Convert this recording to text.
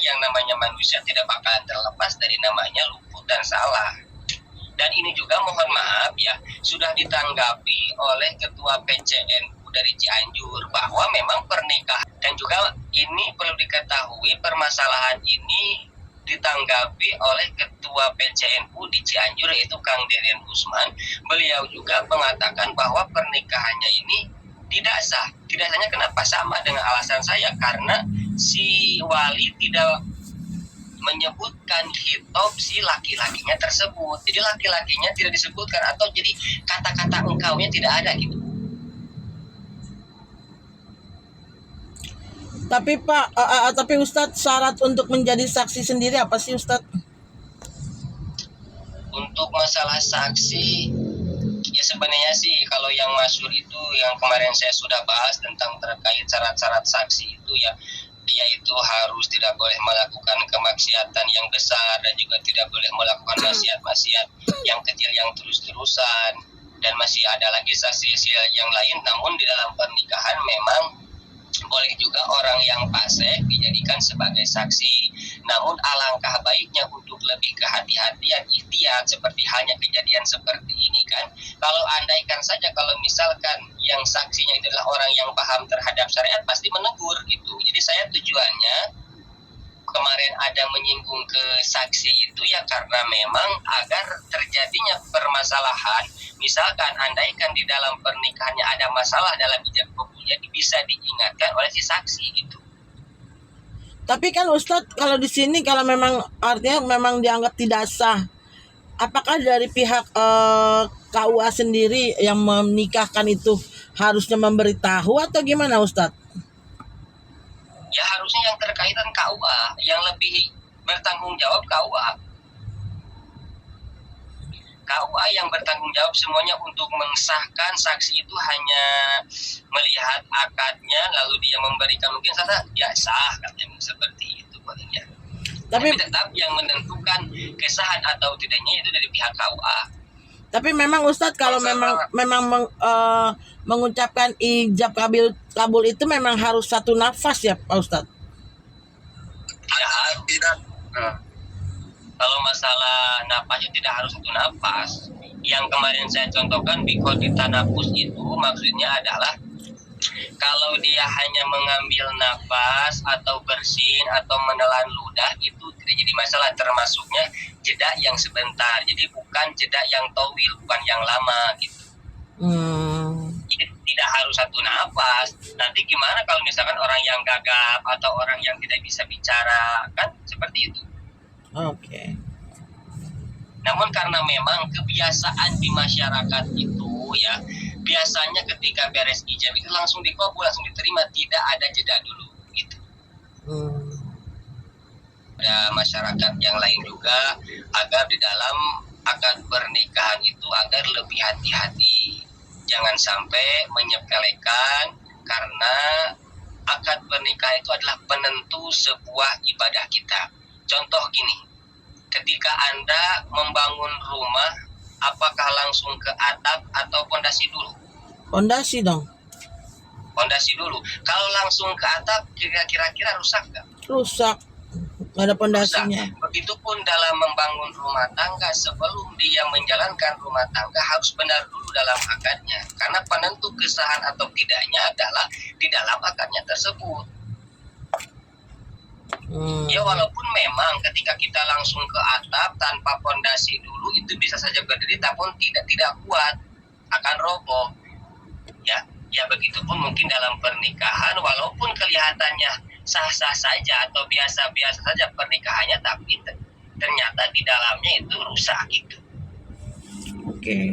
yang namanya manusia tidak bakalan terlepas dari namanya luput dan salah. Dan ini juga mohon maaf ya, sudah ditanggapi oleh Ketua PCNU dari Cianjur bahwa memang pernikahan, dan juga ini perlu diketahui permasalahan ini ditanggapi oleh Ketua PCNU di Cianjur yaitu Kang Deden Usman. Beliau juga mengatakan bahwa pernikahannya ini tidak sah. Tidak sahnya kenapa? Sama dengan alasan saya, karena si wali tidak menyebutkan hitop si laki-lakinya tersebut. Jadi laki-lakinya tidak disebutkan, atau jadi kata-kata engkaunya tidak ada gitu. Tapi Pak, tapi Ustadz, syarat untuk menjadi saksi sendiri apa sih Ustadz? Untuk masalah saksi, ya sebenarnya sih kalau yang masyhur itu yang kemarin saya sudah bahas tentang terkait syarat-syarat saksi itu ya, yaitu harus tidak boleh melakukan kemaksiatan yang besar dan juga tidak boleh melakukan maksiat-maksiat yang kecil yang terus-terusan, dan masih ada lagi saksi yang lain. Namun di dalam pernikahan memang boleh juga orang yang fasik dijadikan sebagai saksi. Namun alangkah baiknya untuk lebih kehati-hatian, ihtiyat, seperti halnya kejadian seperti ini kan. Kalau andaikan saja kalau misalkan yang saksinya itu adalah orang yang paham terhadap syariat, pasti menegur gitu. Jadi saya tujuannya kemarin ada menyinggung ke saksi itu ya karena memang agar terjadinya permasalahan, misalkan andaikan di dalam pernikahannya ada masalah dalam ijab kabulnya, bisa diingatkan oleh si saksi gitu. Tapi kan Ustadz, kalau di sini kalau memang artinya memang dianggap tidak sah, apakah dari pihak KUA sendiri yang menikahkan itu harusnya memberitahu atau gimana Ustadz? Ya harusnya yang terkaitan KUA, yang lebih bertanggung jawab KUA. KUA yang bertanggung jawab semuanya untuk mensahkan saksi itu hanya melihat akadnya lalu dia memberikan mungkin saja ya sah katanya seperti itu palingnya. Tapi tetap yang menentukan kesahan atau tidaknya itu dari pihak KUA. Tapi memang Ustadz kalau mengucapkan ijab kabul itu memang harus satu nafas ya Pak Ustadz? Tidak. Kalau masalah nafasnya tidak harus satu nafas. Yang kemarin saya contohkan bikoti tanafus itu maksudnya adalah kalau dia hanya mengambil nafas atau bersin atau menelan ludah itu tidak jadi masalah, termasuknya jeda yang sebentar. Jadi bukan jeda yang towil, bukan yang lama gitu. Jadi tidak harus satu nafas. Nanti gimana kalau misalkan orang yang gagap atau orang yang tidak bisa bicara, kan seperti itu. Oke. Namun karena memang kebiasaan di masyarakat itu ya, biasanya ketika beres ijab itu langsung dikabul, langsung diterima, tidak ada jeda dulu gitu. Ada masyarakat yang lain juga agar di dalam akad pernikahan itu agar lebih hati-hati, jangan sampai menyepelekan, karena akad pernikahan itu adalah penentu sebuah ibadah kita. Contoh gini, ketika Anda membangun rumah, apakah langsung ke atap atau pondasi dulu? Pondasi dong. Pondasi dulu. Kalau langsung ke atap, kira-kira rusak nggak? Rusak. Nggak ada pondasinya. Begitupun dalam membangun rumah tangga, sebelum dia menjalankan rumah tangga harus benar dulu dalam akadnya. Karena penentu kesahan atau tidaknya adalah di dalam akadnya tersebut. Ya walaupun memang ketika kita langsung ke atap tanpa pondasi dulu itu bisa saja berdiri, tapi tidak kuat, akan roboh. Ya begitupun mungkin dalam pernikahan, walaupun kelihatannya sah-sah saja atau biasa-biasa saja pernikahannya, tapi ternyata di dalamnya itu rusak gitu. Oke.